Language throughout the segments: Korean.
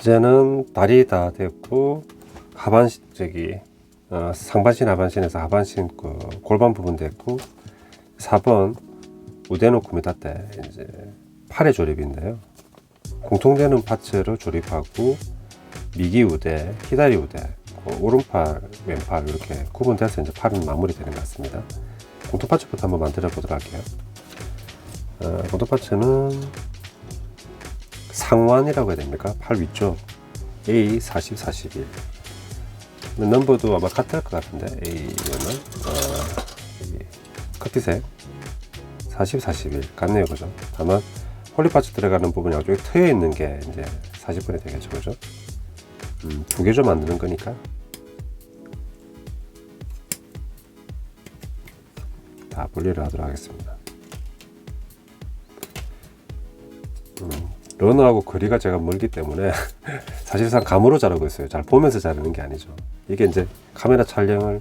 이제는 다리 다 됐고 하반신 상반신 하반신에서 하반신 골반 부분 됐고 4번 우대노 쿠미다테 이제 팔의 조립인데요. 공통되는 파츠로 조립하고 미기 우대, 히다리 우대, 오른팔, 왼팔 이렇게 구분돼서 이제 팔은 마무리되는 것 같습니다. 공통 파츠부터 한번 만들어 보도록 할게요. 공통 파츠는 상완이라고 해야 됩니까? 팔 위쪽 A 40, 41 넘버도 아마 같을 것 같은데 A는 커피색 40, 41 같네요, 그죠? 다만 홀리 파츠 들어가는 부분이 아주 트여 있는 게 이제 40번이 되겠죠, 그죠? 두 개 좀 만드는 거니까 다 분리를 하도록 하겠습니다. 러너하고 거리가 제가 멀기 때문에 사실상 감으로 자르고 있어요. 잘 보면서 자르는 게 아니죠. 이게 이제 카메라 촬영을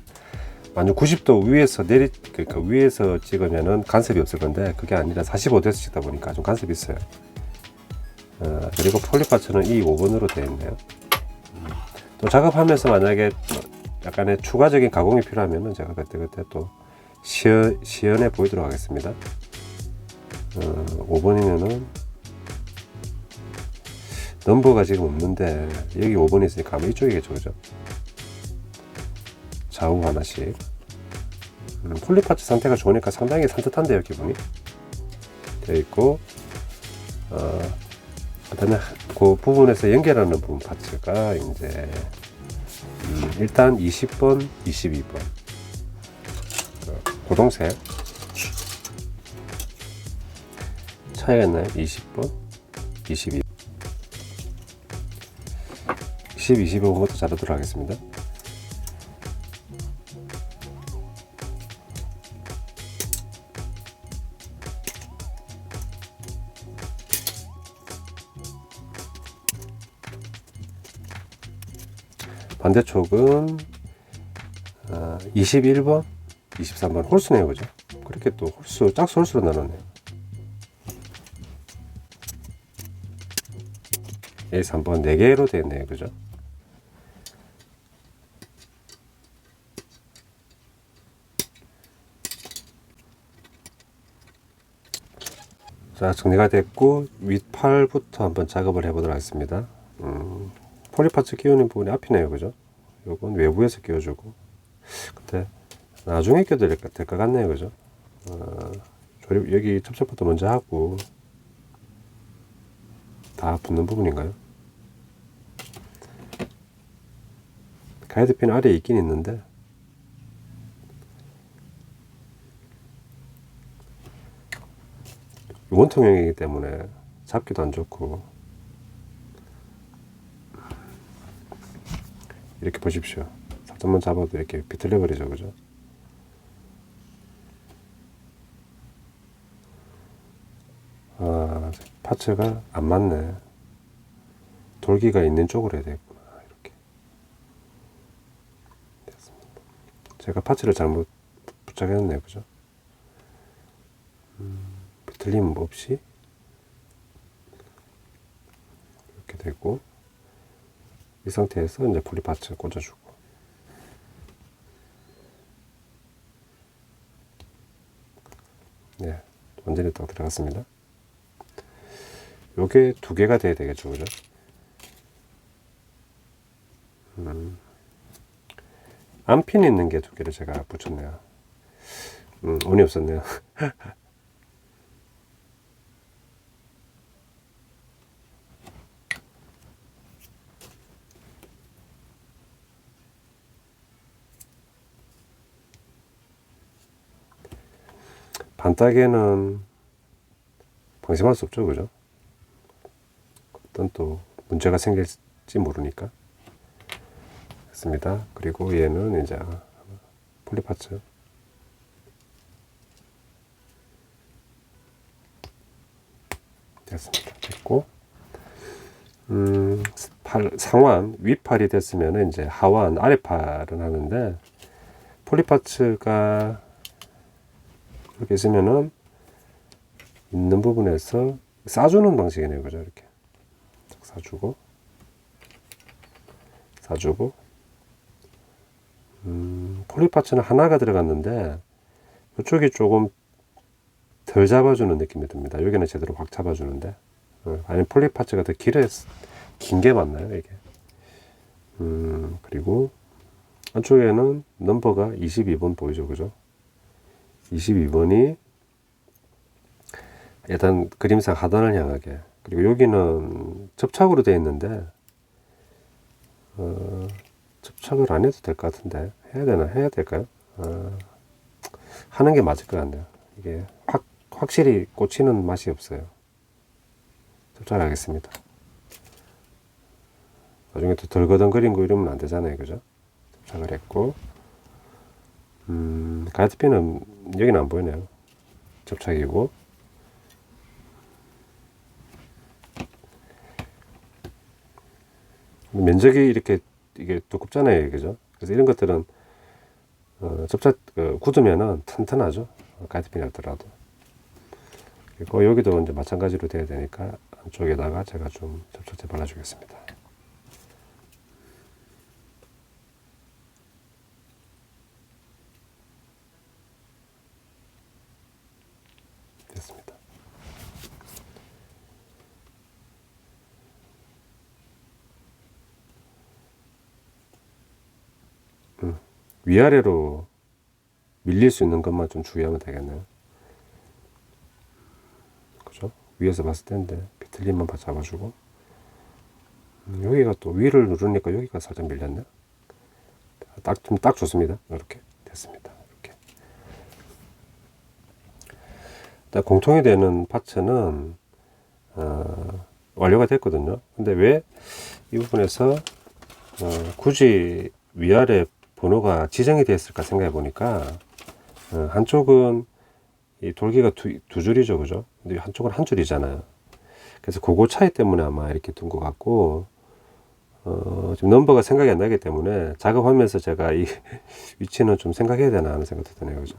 만약 90도 위에서 그러니까 위에서 찍으면은 간섭이 없을 건데 그게 아니라 45도에서 찍다 보니까 좀 간섭이 있어요. 그리고 폴리파츠는 이 5번으로 되어 있네요. 또 작업하면서 만약에 약간의 추가적인 가공이 필요하면은 제가 그때 또 시연해 보이도록 하겠습니다. 5번이면은 넘버가 지금 없는데 여기 5번이 있으니까 아마 이쪽이겠죠, 그죠? 좌우 하나씩. 폴리파츠 상태가 좋으니까 상당히 산뜻한데요, 기분이. 되어 있고, 그다음에 그 부분에서 연결하는 부분 파츠가 이제 일단 20번, 22번 고동색 차이가 있나요? 20번, 22번 22번부터 자르도록 하겠습니다. 반대쪽은 21번, 23번 홀수네요, 그죠? 그렇게 또 짝수 홀수로 나눴네요. 여기 3번 4개로 되어 있네요, 그죠? 자, 정리가 됐고 윗팔부터 한번 작업을 해보도록 하겠습니다. 폴리파츠 끼우는 부분이 앞이네요, 그죠? 요건 외부에서 끼워주고 근데 나중에 껴도 될 것 같네요, 그죠? 조립 여기 접착부터 먼저 하고 다 붙는 부분인가요? 가이드핀 아래에 있긴 있는데 원통형이기 때문에 잡기도 안 좋고 이렇게 보십시오. 살짝만 잡아도 이렇게 비틀려 버리죠, 그죠? 파츠가 안 맞네. 돌기가 있는 쪽으로 해야 되겠구나. 이렇게 됐습니다. 제가 파츠를 잘못 부착했네요, 그죠? 비틀림 없이 이렇게 되고 이 상태에서 이제 폴리파츠 꽂아주고 네, 완전히 딱 들어갔습니다. 요게 2개가 돼야 되겠죠, 그죠? 안핀 있는 게 2개를 제가 붙였네요. 운이 없었네요. 반딱에는 방심할 수 없죠, 그죠? 어떤 또 문제가 생길지 모르니까. 됐습니다. 그리고 얘는 이제 폴리파츠 됐습니다. 됐고, 상완 윗팔이 됐으면 이제 하완 아랫팔은 하는데 폴리파츠가 이렇게 있으면은 있는 부분에서 싸주는 방식이네요, 그죠? 이렇게 딱 싸주고 싸주고, 폴리 파츠는 하나가 들어갔는데 이쪽이 조금 덜 잡아주는 느낌이 듭니다. 여기는 제대로 확 잡아주는데, 아니면 폴리 파츠가 더 긴 게 맞나요 이게? 그리고 안쪽에는 넘버가 22번 보이죠, 그죠? 22번이 일단 그림상 하단을 향하게, 그리고 여기는 접착으로 되어 있는데 접착을 안 해도 될 것 같은데 해야 되나? 해야 될까요? 하는 게 맞을 것 같네요. 이게 확실히 꽂히는 맛이 없어요. 접착하겠습니다. 나중에 또 덜거덩거린 거 이러면 안 되잖아요, 그죠? 접착을 했고, 가이드핀은 여기는 안 보이네요. 접착이고, 면적이 이렇게 이게 두껍잖아요, 그죠? 그래서 이런 것들은 접착 굳으면은 튼튼하죠. 가이드핀이 없더라도. 그리고 여기도 이제 마찬가지로 돼야 되니까 안쪽에다가 제가 좀 접착제 발라주겠습니다. 됐습니다. 위아래로 밀릴 수 있는 것만 좀 주의하면 되겠네요. 그죠? 위에서 봤을 때인데 비틀림만 잡아주고, 여기가 또 위를 누르니까 여기가 살짝 밀렸네. 딱 좋습니다. 이렇게 됐습니다. 이렇게. 일단 공통이 되는 파츠는 완료가 됐거든요. 근데 왜 이 부분에서 굳이 위아래 번호가 지정이 되었을까 생각해 보니까, 한쪽은 이 돌기가 두 줄이죠, 그죠? 근데 한쪽은 한 줄이잖아요. 그래서 그거 차이 때문에 아마 이렇게 둔 것 같고, 지금 넘버가 생각이 안 나기 때문에 작업하면서 제가 이 위치는 좀 생각해야 되나 하는 생각도 드네요, 그죠?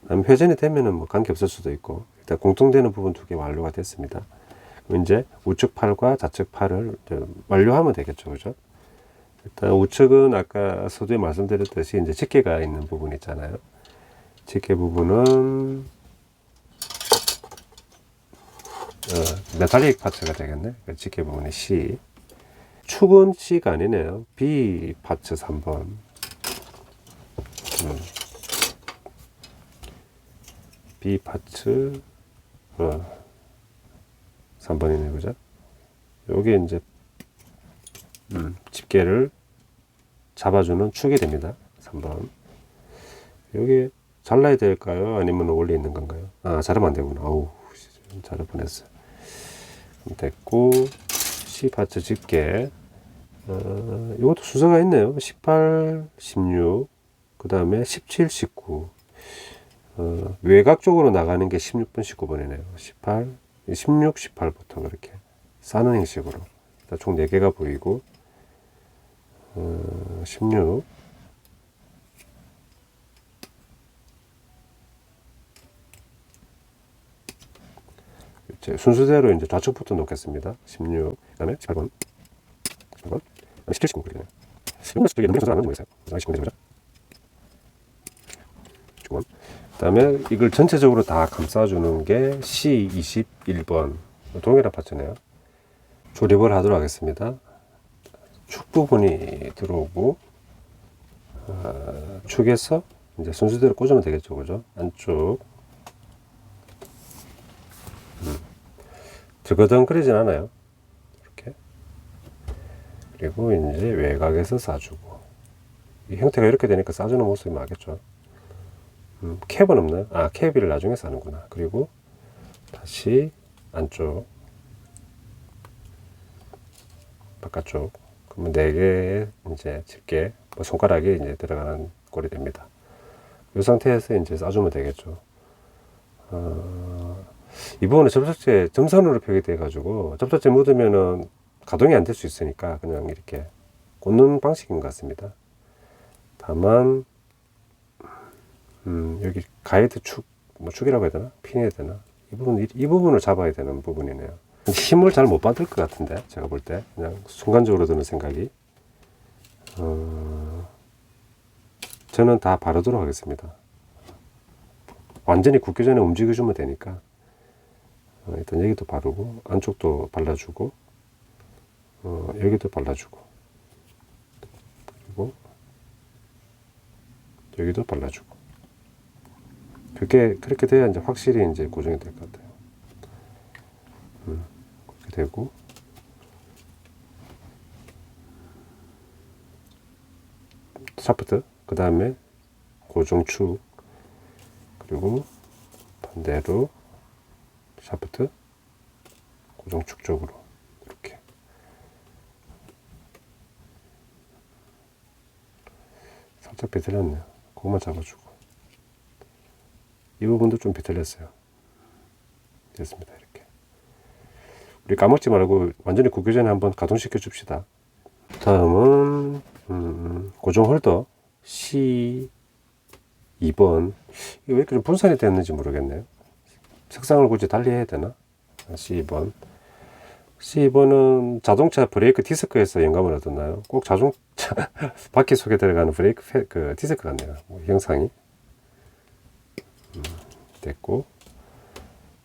아니면 회전이 되면은 뭐 관계 없을 수도 있고. 일단 공통되는 부분 두 개 완료가 됐습니다. 그럼 이제 우측 팔과 좌측 팔을 완료하면 되겠죠, 그죠? 일단 우측은 아까 서두에 말씀드렸듯이 이제 집게가 있는 부분 있잖아요. 집게 부분은 메탈릭 파츠가 되겠네. 집게 부분이 C. 축은 C가 아니네요. B 파츠 3번. B 파츠 3번이네요, 그죠? 요게 이제 집게를 잡아주는 축이 됩니다. 3번. 여기 잘라야 될까요? 아니면 원래 있는 건가요? 자르면 안 되구나. 아우, 자를 뻔했어요. 됐고, C 파츠 집게. 이것도 순서가 있네요. 18, 16, 그 다음에 17, 19. 외곽 쪽으로 나가는 게 16번, 19번이네요. 18, 16, 18부터 그렇게 싸는 형식으로. 총 4개가 보이고, 16, 순서대로 이제 좌측부터 놓겠습니다. 16, 그 다음에 18번, 18번, 17, 19, 그러네요. 이건 되게 넘게 순서 안 하는지 모르겠어요. 19번 되죠? 19번. 그 다음에 이걸 전체적으로 다 감싸주는 게 C21번. 동일한 파츠네요. 조립을 하도록 하겠습니다. 축 부분이 들어오고, 축에서 이제 순서대로 꽂으면 되겠죠, 그죠? 안쪽. 들거덩거리진 않아요. 이렇게. 그리고 이제 외곽에서 싸주고. 이 형태가 이렇게 되니까 싸주는 모습이 맞겠죠. 캡은 없나요? 캡을 나중에 싸는구나. 그리고 다시 안쪽, 바깥쪽. 그러면 4개의 이제 집게, 손가락이 이제 들어가는 꼴이 됩니다. 이 상태에서 이제 싸주면 되겠죠. 이 부분은 접착제 점선으로 표기돼 가지고 접착제 묻으면은 가동이 안 될 수 있으니까 그냥 이렇게 꽂는 방식인 것 같습니다. 다만 여기 가이드 축, 축이라고 해야 되나? 핀 해야 되나? 이 부분을 잡아야 되는 부분이네요. 힘을 잘 못 받을 것 같은데, 제가 볼 때 그냥 순간적으로 드는 생각이. 저는 다 바르도록 하겠습니다. 완전히 굳기 전에 움직여주면 되니까. 일단 여기도 바르고, 안쪽도 발라주고, 여기도 발라주고, 그리고 여기도 발라주고. 그렇게 돼야 이제 확실히 이제 고정이 될 것 같아요. 그렇게 되고, 샤프트, 그 다음에 고정축, 그리고 반대로 샤프트, 고정축 쪽으로 이렇게. 살짝 비틀렸네요. 그것만 잡아주고, 이 부분도 좀 비틀렸어요. 됐습니다. 이렇게. 우리 까먹지 말고 완전히 굳기 전에 한번 가동시켜 줍시다. 다음은 고정 홀더 C2번. 이거 왜 이렇게 좀 분산이 됐는지 모르겠네요. 색상을 굳이 달리 해야 되나? C2번. C2번은 자동차 브레이크 디스크에서 영감을 얻었나요? 꼭 자동차 바퀴 속에 들어가는 브레이크 그 디스크 같네요. 형상이. 됐고,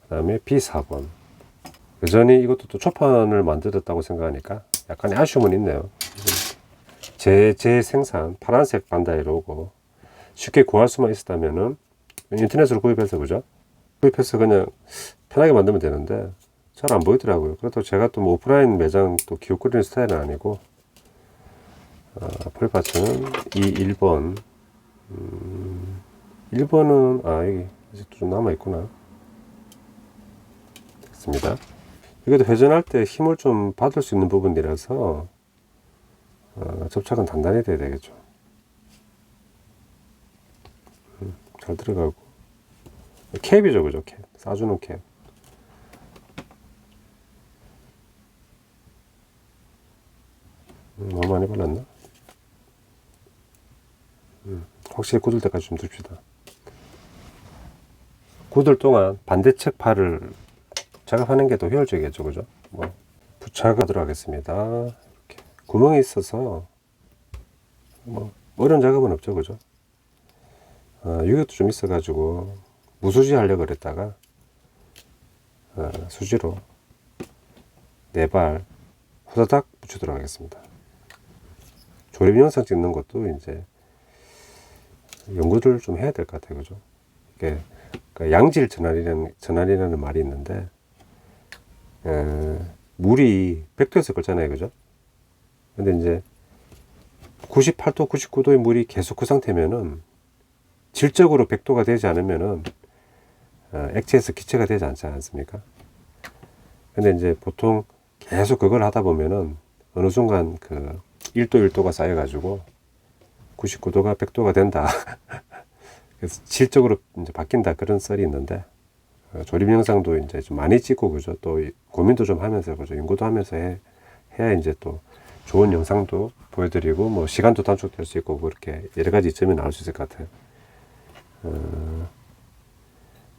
그 다음에 B4번. 여전히 이것도 또 초판을 만들었다고 생각하니까 약간의 아쉬움은 있네요. 제 생산 파란색 반다이 로고 쉽게 구할 수만 있었다면은 인터넷으로 구입해서, 그죠? 구입해서 그냥 편하게 만들면 되는데 잘 안 보이더라고요. 그래도 제가 또 뭐 오프라인 매장 또 기웃거리는 스타일은 아니고, 폴파츠는 이 1번. 1번은 여기 아직도 좀 남아 있구나. 됐습니다. 이것도 회전할 때 힘을 좀 받을 수 있는 부분이라서 접착은 단단히 돼야 되겠죠. 잘 들어가고. 캡이죠, 그죠? 캡. 싸주는 캡. 너무 많이 발랐나? 확실히 굳을 때까지 좀 둡시다. 굳을 동안 반대측 팔을 작업하는 게 더 효율적이겠죠, 그죠? 뭐 부착하도록 하겠습니다. 이렇게 구멍이 있어서 뭐 어려운 작업은 없죠, 그죠? 유격도 좀 있어가지고 무수지 하려고 그랬다가 수지로 4발 후다닥 붙이도록 하겠습니다. 조립 영상 찍는 것도 이제 연구를 좀 해야 될 것 같아요, 그죠? 이게 그러니까 양질 전환이라는 말이 있는데, 물이 100도에서 끓잖아요, 그죠? 근데 이제 98도, 99도의 물이 계속 그 상태면은 질적으로 100도가 되지 않으면은 액체에서 기체가 되지 않지 않습니까? 근데 이제 보통 계속 그걸 하다 보면은 어느 순간 그 1도 1도가 쌓여가지고 99도가 100도가 된다. 그래서 질적으로 이제 바뀐다, 그런 썰이 있는데, 조립 영상도 이제 좀 많이 찍고, 그죠? 또 고민도 좀 하면서, 그죠? 연구도 하면서 해야 이제 또 좋은 영상도 보여드리고, 뭐 시간도 단축될 수 있고, 그렇게 여러 가지 이점이 나올 수 있을 것 같아요.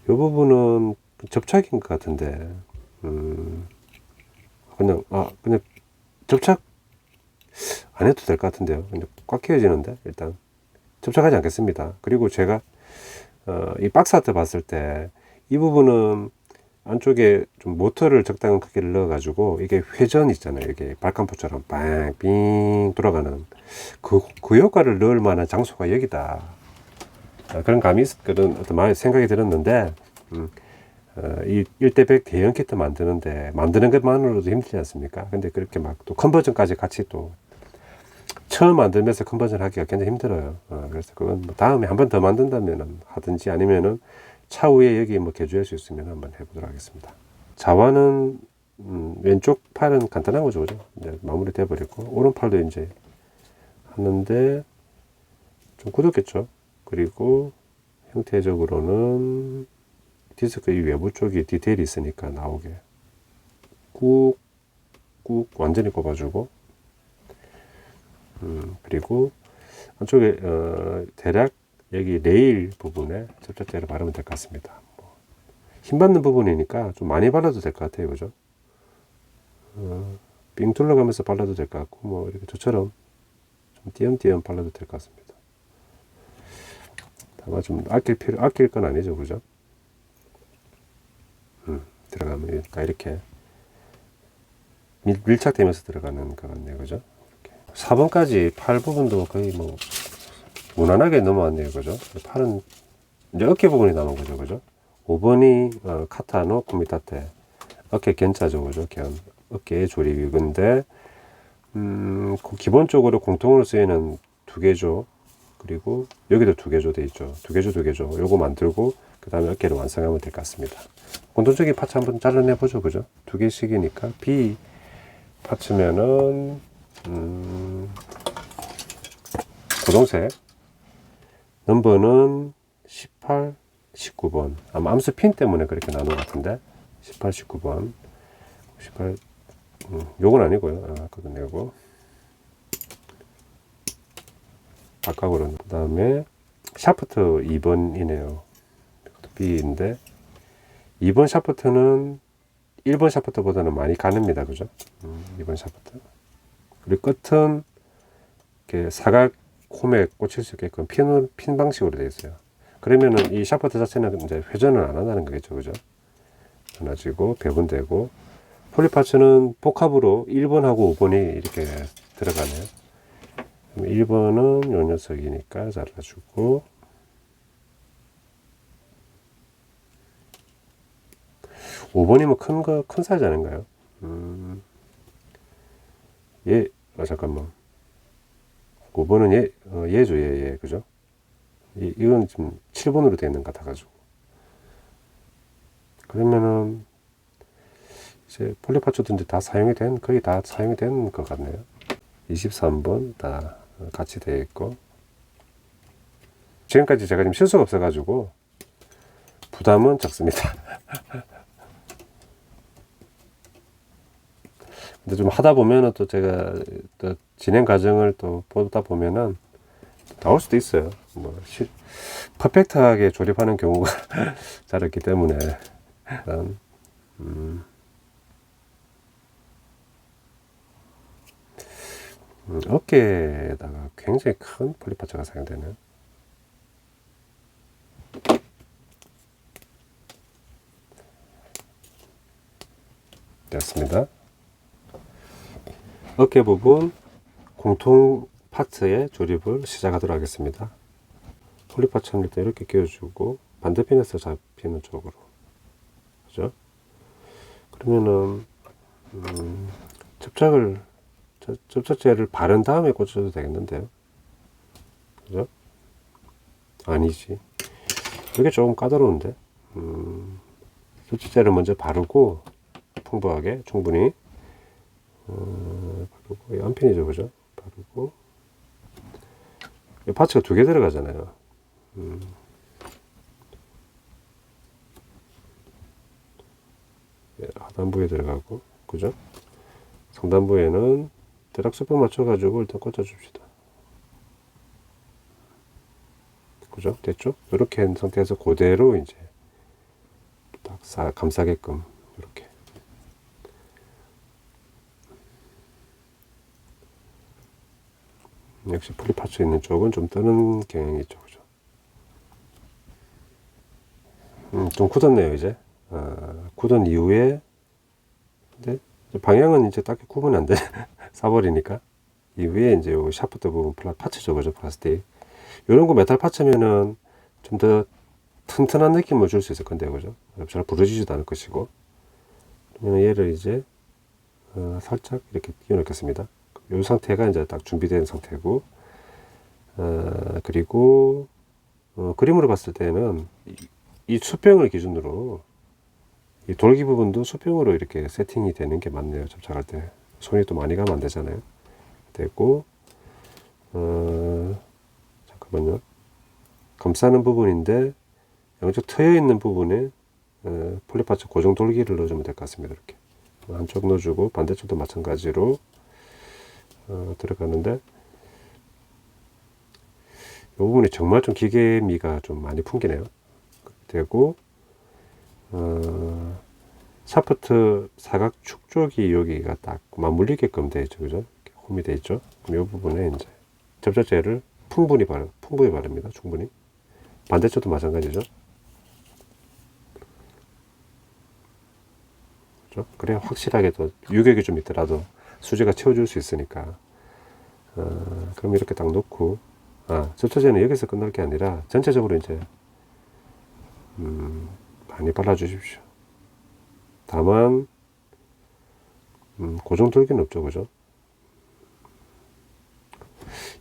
이 부분은 접착인 것 같은데, 그냥 접착 안 해도 될 것 같은데요. 근데 꽉 끼워지는데, 일단 접착하지 않겠습니다. 그리고 제가 이 박스 아트 봤을 때 이 부분은 안쪽에 좀 모터를 적당한 크기를 넣어 가지고 이게 회전 있잖아요. 이게 발칸포처럼 빵빙 돌아가는 그 효과를 넣을 만한 장소가 여기다. 그런 그런 어떤 생각이 들었는데, 이 1대100 대형 키트 만드는 것만으로도 힘들지 않습니까? 근데 그렇게 막 또 컨버전까지 같이 또 처음 만들면서 컨버전 하기가 굉장히 힘들어요. 그래서 그건 뭐 다음에 한 번 더 만든다면 하든지, 아니면은 차후에 여기 뭐 개조할 수 있으면 한번 해보도록 하겠습니다. 자완은 왼쪽 팔은 간단한 거죠, 그죠? 이제 마무리 돼버리고, 오른팔도 이제 하는데 좀 굳었겠죠. 그리고 형태적으로는 디스크 이 외부 쪽이 디테일이 있으니까 나오게 꾹 완전히 꼽아주고, 그리고 안쪽에 대략 여기 레일 부분에 접착제를 바르면 될 것 같습니다. 힘 받는 부분이니까 좀 많이 발라도 될 것 같아요, 그죠? 삥 둘러가면서 발라도 될 것 같고, 뭐 이렇게 저처럼 좀 띄엄띄엄 발라도 될 것 같습니다. 다만 좀 아낄 건 아니죠, 그죠? 들어가면 딱 이렇게 밀착되면서 들어가는 것 같네요, 그죠? 이렇게. 4번까지 팔 부분도 거의 뭐 무난하게 넘어왔네요, 그죠? 팔은 이제 어깨 부분이 남은 거죠, 그죠? 5번이 카타노 쿠미타테, 어깨 견자죠, 그죠? 어깨의 조립이. 근데 기본적으로 공통으로 쓰이는 두 개조, 그리고 여기도 두 개조 돼 있죠. 두 개조 요거 만들고 그 다음에 어깨를 완성하면 될 것 같습니다. 공통적인 파츠 한번 잘라내 보죠, 그죠? 두 개씩이니까 B 파츠면은 고동색, 넘버는 18, 19번. 아마 암수 핀 때문에 그렇게 나눈 것 같은데 18, 19번. 18, 요건 아니고요. 그건 내고 바깥으로는. 그 다음에 샤프트 2번이네요. 이것도 B인데 2번 샤프트는 1번 샤프트보다는 많이 가늡니다, 그죠? 2번 샤프트. 그리고 끝은 이렇게 사각 홈에 꽂힐 수 있게끔 핀 방식으로 되어 있어요. 그러면은 이 샤프트 자체는 이제 회전을 안 한다는 거겠죠, 그죠? 하나지고 배분되고, 폴리파츠는 복합으로 1번하고 5번이 이렇게 들어가네요. 1번은 요 녀석이니까 잘라주고, 5번이면 큰 사이즈 아닌가요? 잠깐만. 5번은 얘죠, 얘, 그죠? 이건 지금 7번으로 되어 있는 것 같아가지고. 그러면은, 이제 폴리파츠도 이제 거의 다 사용이 된 것 같네요. 23번 다 같이 되어 있고. 지금까지 제가 지금 실수가 없어가지고, 부담은 적습니다. 근데 좀 하다 보면은 또 제가 또 진행 과정을 또 보다 보면은 나올 수도 있어요. 뭐 퍼펙트하게 조립하는 경우가 잘 없기 때문에 일단 어깨에다가 굉장히 큰 폴리파츠가 사용되는. 됐습니다. 어깨 부분 공통 파트의 조립을 시작하도록 하겠습니다. 폴리파츠는 일단 이렇게 끼워주고 반대편에서 잡히는 쪽으로, 그죠? 그러면은 접착제를 바른 다음에 꽂아도 되겠는데요, 그죠? 아니지, 이게 조금 까다로운데. 접착제를 먼저 바르고 풍부하게 충분히 바르고, 이 한편이죠, 그죠? 바르고, 이 파츠가 두 개 들어가잖아요. 하단부에 들어가고, 그죠? 상단부에는 대략수평 맞춰가지고 일단 꽂아줍시다. 그죠? 됐죠? 이렇게 한 상태에서 그대로 이제 딱 감싸게끔 이렇게. 역시 폴리파츠 있는 쪽은 좀 뜨는 경향이 있죠, 그죠? 좀 굳었네요, 이제. 굳은 이후에, 근데 방향은 이제 딱히 구분이 안 돼. 사버리니까. 이후에 이제 요 샤프트 부분 파츠죠, 그죠? 플라스틱. 요런 거 메탈 파츠면은 좀 더 튼튼한 느낌을 줄 수 있을 건데요, 그죠? 잘 부러지지도 않을 것이고. 그러면 얘를 이제 살짝 이렇게 끼워 넣겠습니다. 이 상태가 이제 딱 준비된 상태고, 그리고 그림으로 봤을 때는 이 수평을 기준으로 이 돌기 부분도 수평으로 이렇게 세팅이 되는 게 맞네요. 접착할 때 손이 또 많이 가면 안 되잖아요. 되고, 잠깐만요. 감싸는 부분인데 양쪽 트여 있는 부분에 폴리파츠 고정 돌기를 넣어주면 될 것 같습니다. 이렇게 한쪽 넣어주고 반대쪽도 마찬가지로 들어가는데, 이 부분이 정말 좀 기계미가 좀 많이 풍기네요. 되고, 샤프트 사각축 쪽이 여기가 딱 맞물리게끔 되어 있죠, 그죠? 홈이 되어 있죠. 이 부분에 이제 접착제를 풍부히 바릅니다. 충분히. 반대쪽도 마찬가지죠. 그렇죠? 그래 확실하게 또 유격이 좀 있더라도 수지가 채워줄 수 있으니까. 그럼 이렇게 딱 놓고, 접착제는 여기서 끝날 게 아니라 전체적으로 이제 많이 발라주십시오. 다만 고정 돌기는 없죠, 그죠?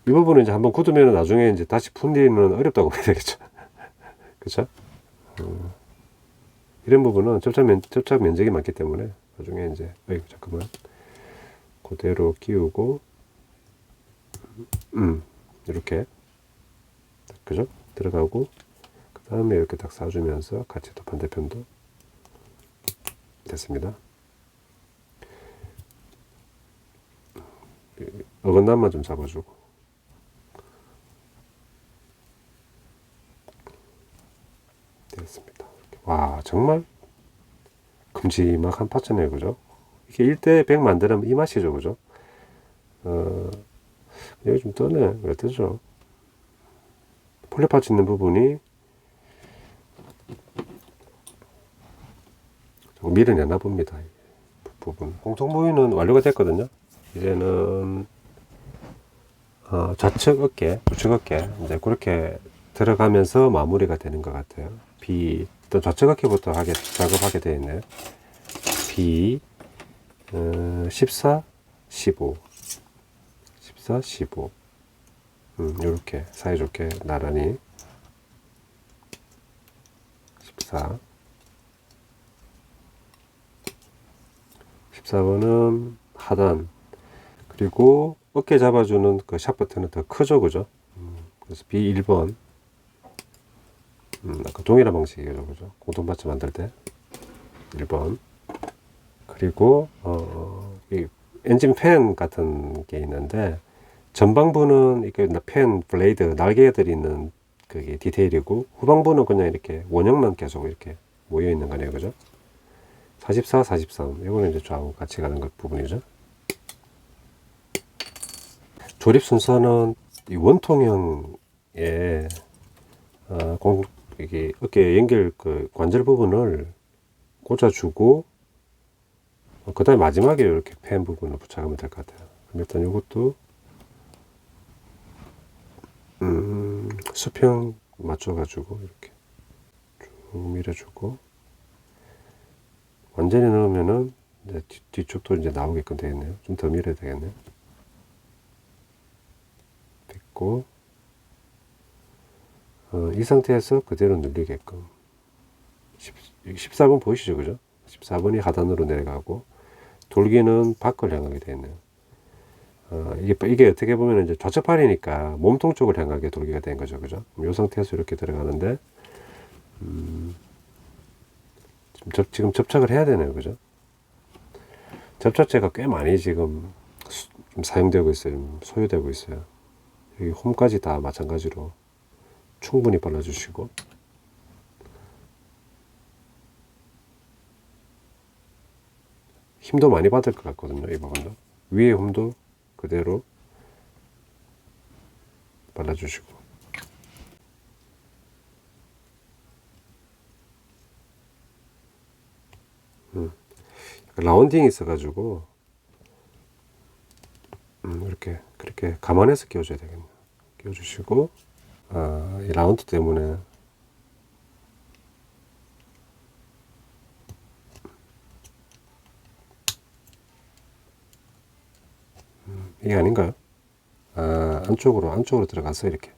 이 부분은 이제 한번 굳으면 나중에 이제 다시 풀리는 어렵다고 봐야 되겠죠. 그쵸? 이런 부분은 접착 면적이 많기 때문에 나중에 이제, 잠깐만. 그대로 끼우고, 이렇게. 그죠? 들어가고, 그 다음에 이렇게 딱 쏴주면서 같이 또 반대편도 됐습니다. 어긋남만 좀 잡아주고. 됐습니다. 와, 정말 큼지막한 파츠네요, 그죠? 이게 1대100 만들면 이 맛이죠, 그죠? 여기 좀 떠네. 왜 뜨죠? 폴리파츠 있는 부분이 좀 밀어내나 봅니다. 부분. 공통 부위는 완료가 됐거든요. 이제는 좌측 어깨, 우측 어깨 이제 그렇게 들어가면서 마무리가 되는 것 같아요. 또 좌측 어깨부터 작업하게 되어 있네요. B 14, 15 14, 15 이렇게 사이좋게 나란히 14 14번은 하단, 그리고 어깨 잡아주는 그 샵버튼은 더 크죠, 그죠? 그래서 B1번 아까 동일한 방식이죠, 그죠? 공통파츠 만들 때 1번. 그리고 이 엔진 팬 같은 게 있는데 전방부는 이렇게 팬 블레이드 날개들이 있는 그게 디테일이고, 후방부는 그냥 이렇게 원형만 계속 이렇게 모여 있는 거네요, 그죠? 44, 43 이거는 이제 좌우 같이 가는 것 부분이죠. 조립 순서는 이 원통형의 이게 어깨 연결 그 관절 부분을 꽂아주고, 그 다음에 마지막에 이렇게 펜 부분을 붙여가면 될 것 같아요. 그럼 일단 이것도 수평 맞춰가지고 이렇게 쭉 밀어주고, 완전히 넣으면은 이제 뒤쪽도 이제 나오게끔 되겠네요. 좀 더 밀어야 되겠네요. 됐고, 이 상태에서 그대로 눌리게끔 14번 보이시죠, 그죠? 14번이 하단으로 내려가고 돌기는 밖을 향하게 되어 있네요. 이게 어떻게 보면 이제 좌측팔이니까 몸통 쪽을 향하게 돌기가 된 거죠, 그죠? 이 상태에서 이렇게 들어가는데, 지금 접착을 해야 되네요, 그죠? 접착제가 꽤 많이 지금 좀 사용되고 있어요, 소요되고 있어요. 여기 홈까지 다 마찬가지로 충분히 발라주시고, 힘도 많이 받을 것 같거든요, 이 부분도. 위에 홈도 그대로 발라주시고, 라운딩이 있어가지고 이렇게 그렇게 감안해서 끼워줘야 되겠네요. 끼워주시고, 이 라운드 때문에 이게 아닌가요? 안쪽으로 들어가서 이렇게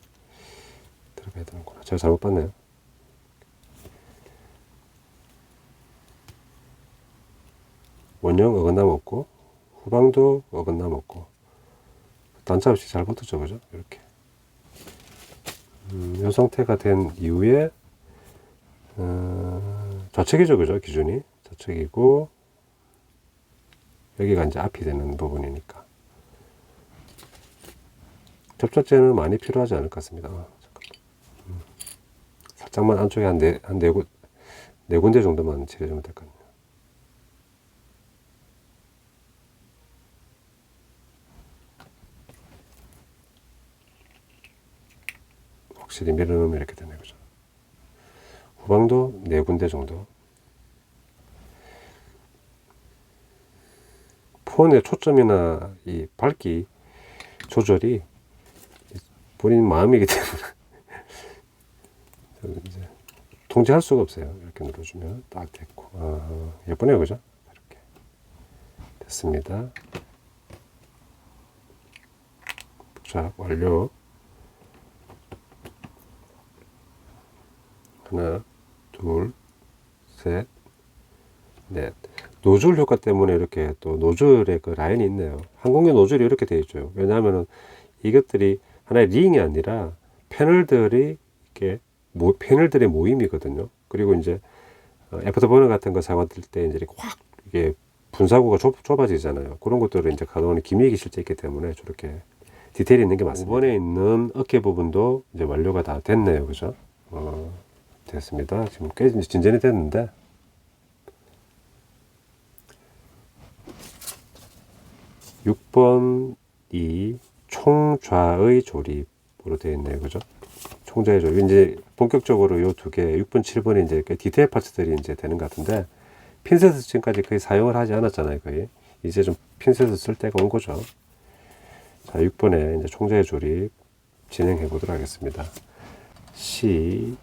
들어가야 되는구나. 제가 잘못 봤네요. 원형 어긋남 없고, 후방도 어긋남 없고, 단차 없이 잘 붙었죠, 그죠? 이렇게. 이 상태가 된 이후에, 좌측이죠, 그죠? 기준이. 좌측이고, 여기가 이제 앞이 되는 부분이니까. 접착제는 많이 필요하지 않을 것 같습니다. 살짝만 안쪽에 한 네 군데 정도만 칠해주면 될 것 같네요. 확실히 밀어넣으면 이렇게 되네, 그죠? 후방도 4군데 정도. 폰의 초점이나 이 밝기 조절이 본인 마음이기 때문에 이제 통제할 수가 없어요. 이렇게 눌러주면 딱 됐고, 예쁘네요, 그죠? 이렇게 됐습니다. 자, 완료. 하나, 둘, 셋, 넷. 노즐 효과 때문에 이렇게 또 노즐의 그 라인이 있네요. 항공기 노즐이 이렇게 되어 있죠. 왜냐하면 이것들이 하나의 링이 아니라 패널들이 이렇게 패널들의 모임이거든요. 그리고 이제 애프터버너 같은 거 사용할 때 이제 이렇게 확 이게 분사구가 좁아지잖아요. 그런 것들을 이제 가동하는 기믹이 실제 있기 때문에 저렇게 디테일이 있는 게 맞습니다. 5번에 있는 어깨 부분도 이제 완료가 다 됐네요. 그죠? 됐습니다. 지금 꽤 진전이 됐는데, 6번이 총좌의 조립으로 되어 있네요. 그죠? 총좌의 조립. 이제 본격적으로 요 두 개, 6번, 7번이 이제 디테일 파츠들이 이제 되는 것 같은데, 핀셋을 지금까지 거의 사용을 하지 않았잖아요. 거의. 이제 좀 핀셋을 쓸 때가 온 거죠. 자, 6번에 이제 총좌의 조립 진행해 보도록 하겠습니다. C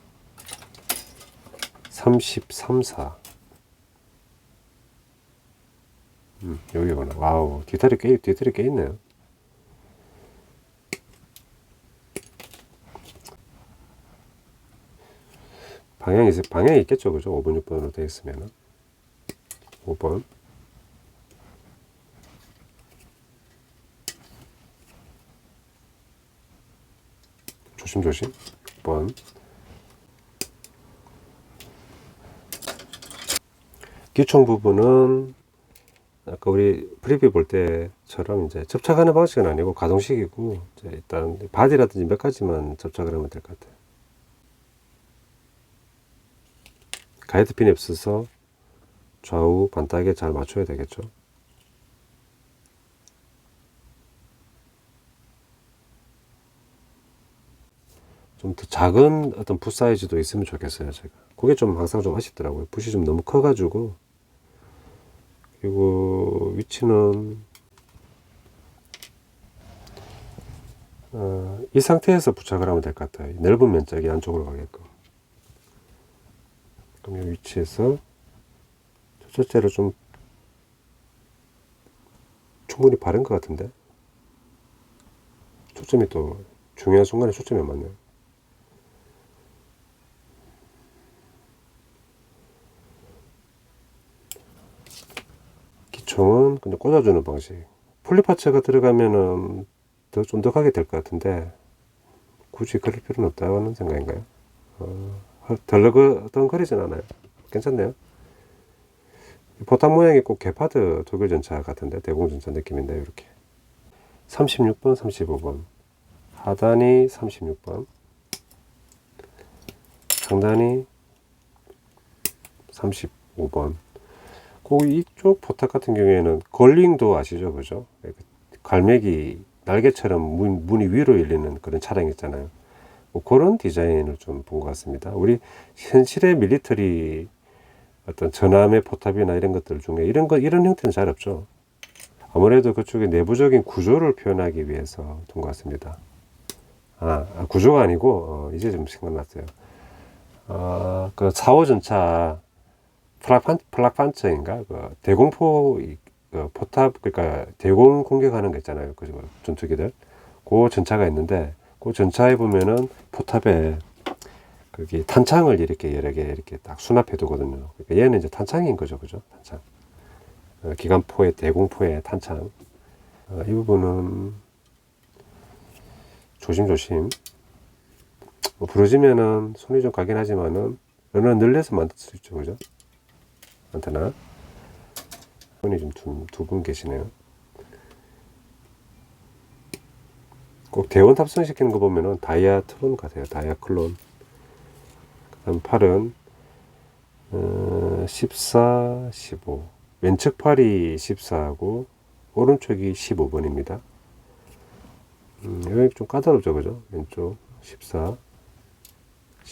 33사. 여기구나. 와우, 디테일이 꽤 있네요. 방향이 있겠죠, 그죠? 5번, 6번으로 되어 있으면은. 5번. 조심조심. 6번. 기총 부분은 아까 우리 프리뷰 볼 때처럼 이제 접착하는 방식은 아니고 가동식이고, 이제 일단 바디라든지 몇 가지만 접착을 하면 될 것 같아요. 가이드핀이 없어서 좌우 반딱에 잘 맞춰야 되겠죠. 좀 더 작은 어떤 붓 사이즈도 있으면 좋겠어요. 제가 그게 좀 항상 좀 아쉽더라고요. 붓이 좀 너무 커가지고. 그리고 위치는 이 상태에서 부착을 하면 될 것 같아요. 넓은 면적이 안쪽으로 가게끔. 그럼 이 위치에서 첫째를 좀 충분히 바른 것 같은데, 초점이 또 중요한 순간에 초점이 안 맞네요. 기총은 그냥 꽂아주는 방식. 폴리파츠가 들어가면은 더 쫀득하게 될 것 같은데, 굳이 그럴 필요는 없다는 생각인가요? 덜렁거리진 않아요. 괜찮네요. 포탄 모양이 꼭 게파드 독일 전차 같은데, 대공 전차 느낌인데, 이렇게 36번, 35번 하단이 36번, 상단이 35번. 그 이쪽 포탑 같은 경우에는 걸링도 아시죠, 그죠? 갈매기 날개처럼 문이 위로 열리는 그런 차량 있잖아요. 뭐 그런 디자인을 좀 본 것 같습니다. 우리 현실의 밀리터리 어떤 전함의 포탑이나 이런 것들 중에 이런 형태는 잘 없죠. 아무래도 그쪽의 내부적인 구조를 표현하기 위해서 둔 것 같습니다. 구조가 아니고, 이제 좀 생각났어요. 그 4호 전차 플락판처인가? 그 대공포, 그 포탑, 그러니까 대공 공격하는 거 있잖아요. 그 전투기들. 그 전차가 있는데, 그 전차에 보면은 포탑에 거기 탄창을 이렇게 여러 개 이렇게 딱 수납해 두거든요. 그러니까 얘는 이제 탄창인 거죠, 그죠? 탄창. 기관포의 대공포의 탄창. 이 부분은 조심조심. 부러지면은 손이 좀 가긴 하지만은 어느 늘려서 만들 수 있죠, 그죠? 안테나. 손이 좀 두 분 계시네요. 꼭 대원 탑승시키는 거 보면은 다이아트론 같아요. 다이아클론. 그다음 팔은 14, 15. 왼쪽 팔이 14하고 오른쪽이 15번입니다. 여기 좀 까다롭죠, 그죠? 왼쪽 14.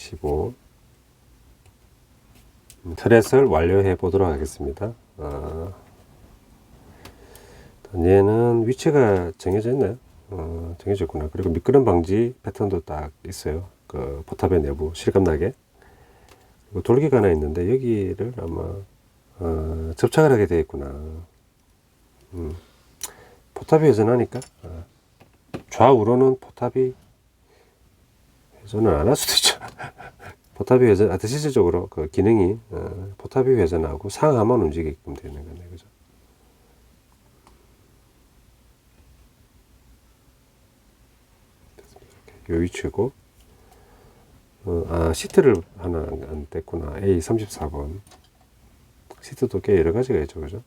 15. 트렛을 완료해 보도록 하겠습니다. 얘는 위치가 정해져 있나요? 정해져 있구나. 그리고 미끄럼 방지 패턴도 딱 있어요. 그 포탑의 내부 실감나게. 그리고 돌기가 하나 있는데 여기를 아마 접착을 하게 되어 있구나. 포탑이 회전하니까 좌우로는 포탑이 회전을 안 할 수도 있죠. 포탑이 회전, 실질적으로 그 기능이 포탑이 회전하고 상하만 움직이게끔 되는 거네, 그죠? 요 위치고, 시트를 하나 안 뗐구나. A34번. 시트도 꽤 여러 가지가 있죠, 그죠?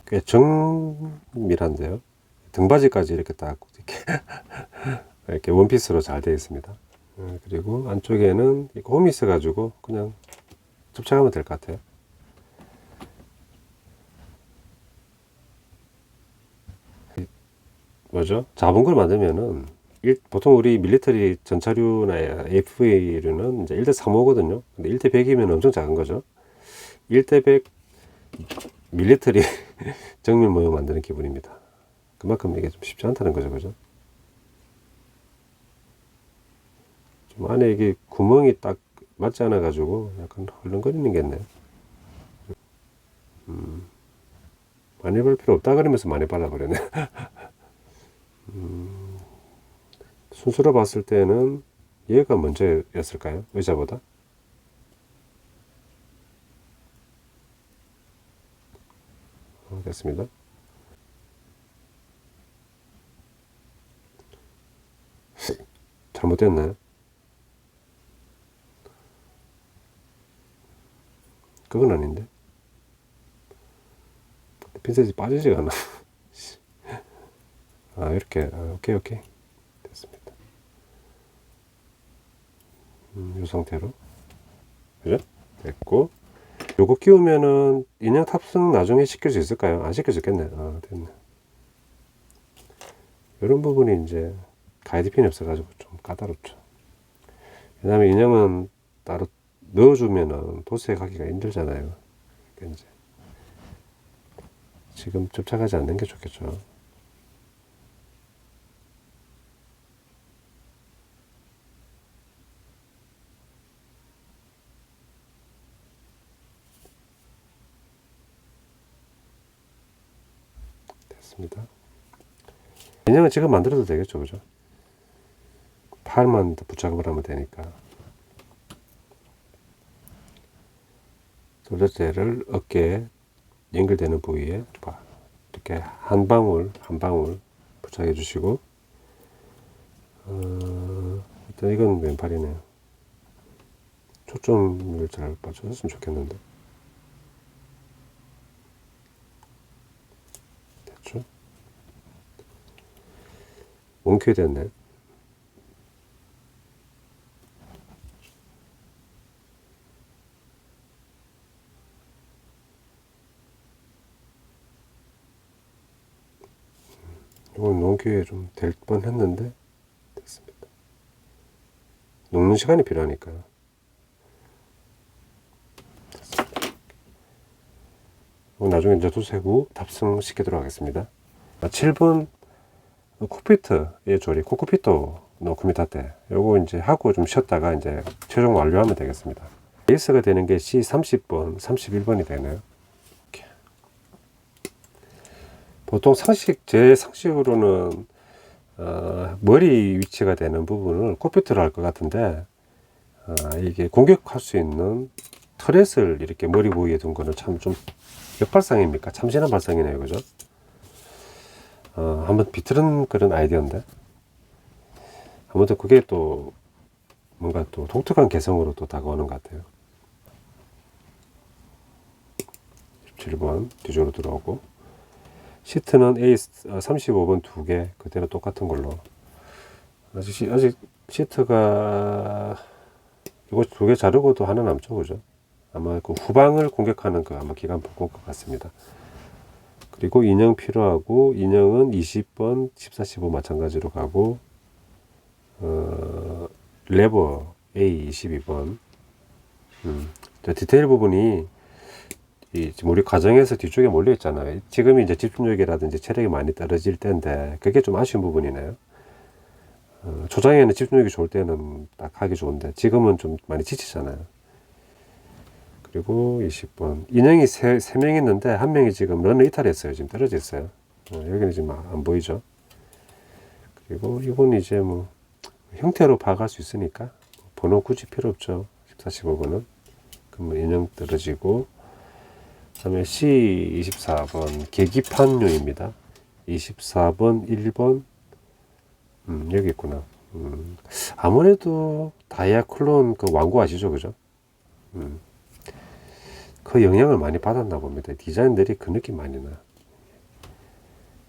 꽤 정밀한데요. 등받이까지 이렇게 딱 이렇게 원피스로 잘 되어 있습니다. 그리고 안쪽에는 홈이 있어 가지고 그냥 접착하면 될 것 같아요. 뭐죠? 잡은 걸 만들면은 보통 우리 밀리터리 전차류나 FA류는 이제 1대35거든요. 근데 1대100이면 엄청 작은 거죠. 1대100 밀리터리 정밀 모형 만드는 기분입니다. 그만큼 이게 좀 쉽지 않다는 거죠, 그죠? 좀 안에 이게 구멍이 딱 맞지 않아 가지고 약간 헐렁거리는 게 있네요. 많이 볼 필요 없다 그러면서 많이 발라버렸네. 순수로 봤을 때는 얘가 먼저였을까요? 의자보다? 됐습니다. 잘못됐나요? 그건 아닌데. 핀셋이 빠지지가 않아. 이렇게. 오케이. 됐습니다. 이 상태로. 그죠? 됐고. 요거 끼우면은 인형 탑승 나중에 시킬 수 있을까요? 안 시켜줬겠네. 됐네. 이런 부분이 이제 가이드핀이 없어가지고 좀 까다롭죠. 왜냐면 인형은 따로 넣어주면은 도색하기가 힘들잖아요. 그러니까 이제 지금 접착하지 않는 게 좋겠죠. 됐습니다. 인형은 지금 만들어도 되겠죠, 그죠? 팔만 부착을 하면 되니까. 솔레테를 어깨에 연결되는 부위에 이렇게 한 방울 부착해 주시고, 일단 이건 왼팔이네요. 초점을 잘 맞춰줬으면 좋겠는데. 됐죠? 원큐 됐네. 이건 농기에 좀 될 뻔 했는데 됐습니다. 녹는 시간이 필요하니까요. 됐습니다. 나중에 이제 도색 후 탑승시키도록 하겠습니다. 7번 콕피트의 조리, 코크피토 노쿠미타테. 요거 이제 하고 좀 쉬었다가 이제 최종 완료하면 되겠습니다. 베이스가 되는 게 C30번, 31번이 되네요. 보통 제 상식으로는 머리 위치가 되는 부분을 콕피트로 할 것 같은데 이게 공격할 수 있는 터렛을 이렇게 머리 부위에 둔 거는 참 좀 역발상입니까? 참신한 발상이네요, 그죠? 한번 비틀은 그런 아이디어인데 아무튼 그게 또 뭔가 또 독특한 개성으로 또 다가오는 것 같아요. 17번 뒤쪽으로 들어오고, 시트는 A35번 2개 그대로 똑같은 걸로. 아직 시트가 이거 2개 자르고도 하나 남죠, 그죠? 아마 그 후방을 공격하는 그 아마 기관 복구인 것 같습니다. 그리고 인형 필요하고, 인형은 20번 14, 15 마찬가지로 가고, 레버 A 22번. 디테일 부분이 지금 우리 과정에서 뒤쪽에 몰려 있잖아요. 지금이 이제 집중력이라든지 체력이 많이 떨어질 때인데, 그게 좀 아쉬운 부분이네요. 초장에는 집중력이 좋을 때는 딱 하기 좋은데, 지금은 좀 많이 지치잖아요. 그리고 20번. 인형이 3명 있는데, 1명이 지금 런을 이탈했어요. 지금 떨어져 있어요. 여기는 지금 안 보이죠. 그리고 이건 이제 뭐, 형태로 파악할 수 있으니까, 번호 굳이 필요 없죠. 14, 15번은. 그러면 인형 떨어지고, 그 다음에 C24번 계기판류입니다. 24번 1번 여기 있구나. 아무래도 다이아클론 그 왕구 아시죠, 그죠? 그 영향을 많이 받았나 봅니다. 디자인들이 그 느낌 많이 나.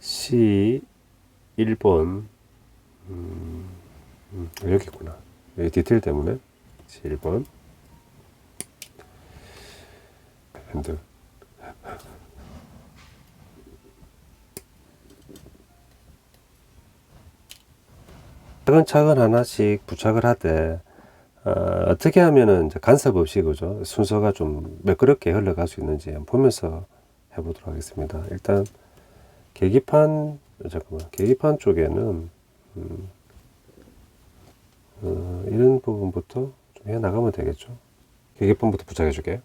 C1번 여기 있구나. 여기 디테일 때문에 C1번 핸들. 차근차근 하나씩 부착을 하되, 어떻게 하면은 이제 간섭 없이, 그죠? 순서가 좀 매끄럽게 흘러갈 수 있는지 한번 보면서 해보도록 하겠습니다. 일단, 계기판 쪽에는, 이런 부분부터 좀 해 나가면 되겠죠? 계기판부터 부착해 줄게요.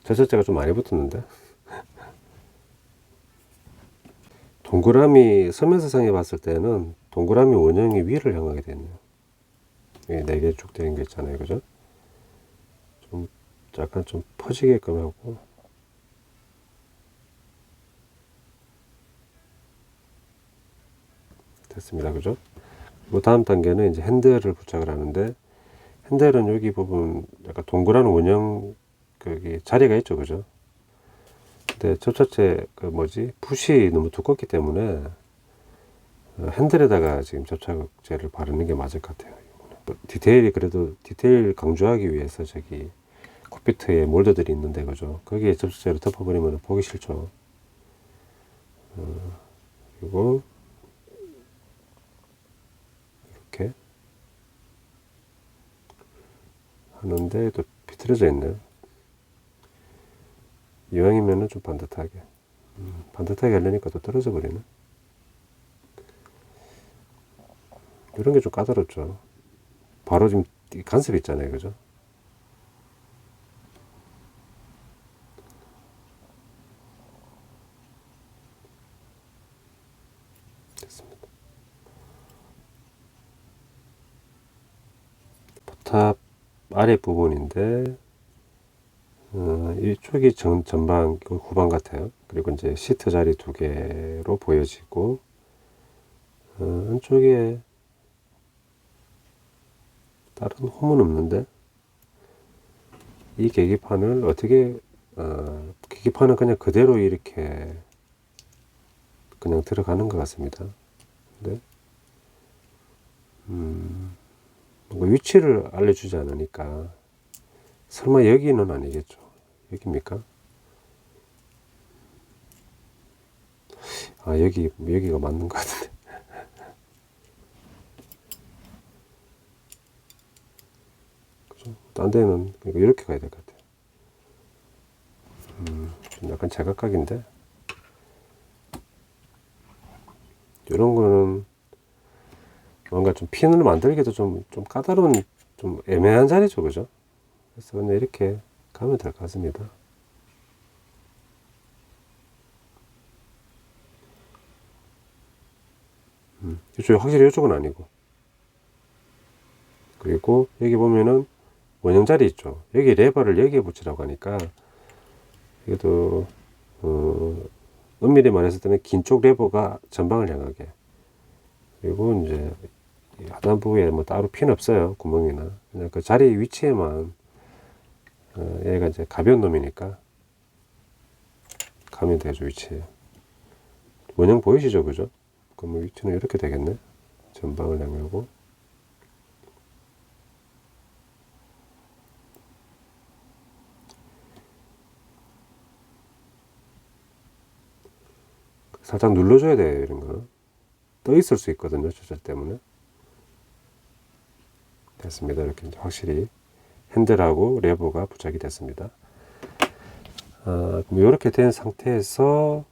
저절제가 좀 많이 붙었는데. 동그라미 서면서상에 봤을 때는 동그라미 원형이 위를 향하게 되네요. 여기 4개 쭉 되는 게 있잖아요, 그죠? 좀 약간 좀 퍼지게끔 하고, 됐습니다, 그죠? 그리고 다음 단계는 이제 핸들을 부착을 하는데, 핸들은 여기 부분 약간 동그란 원형 거기 자리가 있죠, 그죠? 근데 접착제 붓이 너무 두껍기 때문에 핸들에다가 지금 접착제를 바르는 게 맞을 것 같아요. 그래도 디테일 강조하기 위해서 저기 콕피트에 몰드들이 있는데, 그죠? 거기에 접착제를 덮어버리면 보기 싫죠. 그리고 이렇게 하는데 또 비틀어져 있네요. 이왕이면은 좀 반듯하게 하려니까 또 떨어져 버리네. 이런 게 좀 까다롭죠. 바로 지금 간섭이 있잖아요, 그죠? 됐습니다. 포탑 아래 부분인데, 이쪽이 전방 후방 같아요. 그리고 이제 시트 자리 2개로 보여지고, 안쪽에 다른 홈은 없는데, 이 계기판을 어떻게, 계기판은 그냥 그대로 이렇게 그냥 들어가는 것 같습니다. 근데 뭔가 위치를 알려주지 않으니까, 설마 여기는 아니겠죠? 여기입니까? 여기가 맞는 것 같은데. 그죠? 딴 데는 이렇게 가야 될 것 같아요. 좀 약간 제각각인데, 이런 거는 뭔가 좀 핀을 만들기도 좀 까다로운, 좀 애매한 자리죠, 그죠? 그래서 그냥 이렇게 가면 될 것 같습니다. 확실히 이쪽은 아니고. 그리고 여기 보면은 원형 자리 있죠. 여기 레버를 여기에 붙이라고 하니까, 이것도 엄밀히 말했을 때는 긴 쪽 레버가 전방을 향하게. 그리고 이제 하단부에 뭐 따로 핀 없어요, 구멍이나. 그냥 그 자리 위치에만, 얘가 이제 가벼운 놈이니까 가면 되죠, 위치에. 원형 보이시죠, 그죠? 그러면 위치는 이렇게 되겠네. 전방을 향하고. 살짝 눌러줘야 돼요. 이런 거는 떠 있을 수 있거든요, 조절 때문에. 됐습니다. 이렇게 이제 확실히 핸들하고 레버가 부착이 됐습니다. 그럼 이렇게 된 상태에서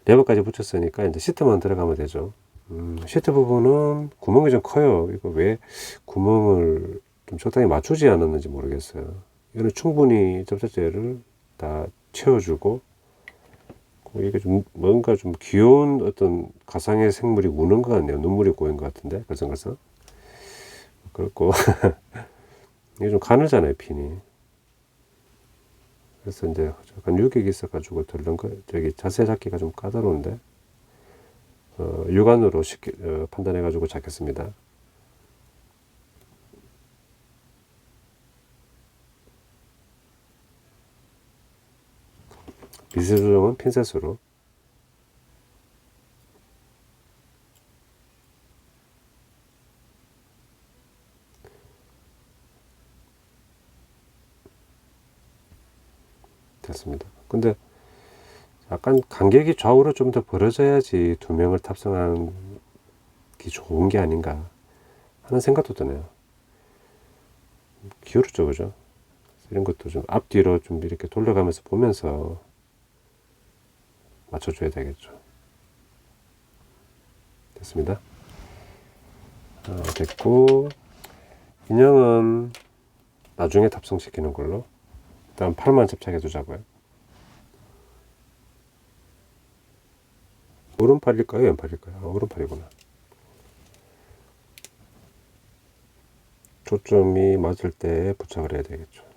레버까지 붙였으니까 이제 시트만 들어가면 되죠. 시트 부분은 구멍이 좀 커요. 이거 왜 구멍을 좀 적당히 맞추지 않았는지 모르겠어요. 이거는 충분히 접착제를 다 채워주고, 이게 좀 뭔가 좀 귀여운 어떤 가상의 생물이 우는 것 같네요. 눈물이 고인 것 같은데, 걸성걸성. 그렇고 이게 좀 가늘잖아요, 핀이. 그래서 이제 약간 유격이 있어가지고 덜렁 거, 저기 자세 잡기가 좀 까다로운데, 육안으로 쉽게 판단해가지고 잡겠습니다. 비스 조정은 핀셋으로. 됐습니다. 근데 약간 간격이 좌우로 좀 더 벌어져야지 두 명을 탑승하기 좋은 게 아닌가 하는 생각도 드네요. 기울었죠, 그죠? 이런 것도 좀 앞뒤로 좀 이렇게 돌려가면서 보면서 맞춰줘야 되겠죠. 됐습니다. 됐고, 인형은 나중에 탑승시키는 걸로. 일단 팔만 접착해 두자고요. 오른팔일까요? 왼팔일까요? 오른팔이구나. 초점이 맞을 때 부착을 해야 되겠죠.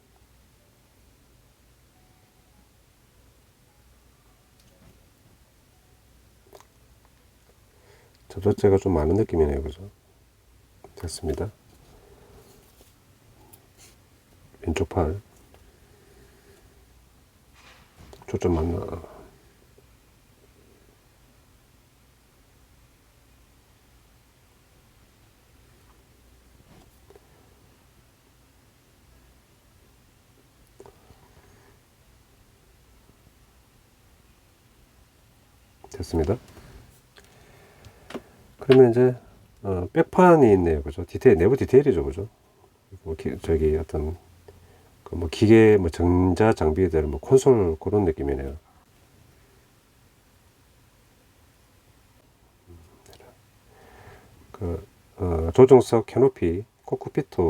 접착제가 좀 많은 느낌이네요, 그죠? 됐습니다. 왼쪽 팔 초점 맞나? 됐습니다. 그러면 이제 백판이 있네요, 그죠? 디테일, 내부 디테일이죠, 그죠? 저기 어떤 뭐 기계, 뭐 전자 장비들, 뭐 콘솔 그런 느낌이네요. 조종석 캐노피, 코크피트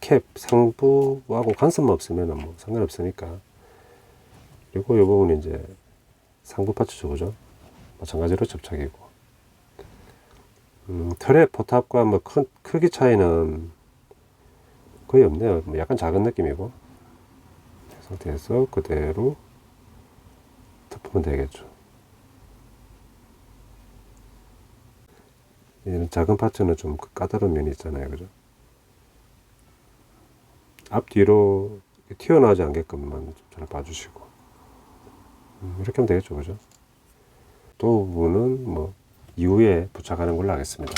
캡 상부하고 간섭만 없으면 뭐 상관없으니까. 그리고 이 부분이 이제 상부 파츠죠, 그죠? 마찬가지로 접착이고. 트랩 포탑과 뭐 크기 차이는 거의 없네요. 뭐 약간 작은 느낌이고. 이 상태에서 그대로 덮으면 되겠죠. 이런 작은 파츠는 좀 까다로운 면이 있잖아요, 그죠? 앞뒤로 튀어나오지 않게끔만 잘 봐주시고. 이렇게 하면 되겠죠, 그죠? 또 부분은 뭐 이후에 부착하는 걸로 하겠습니다.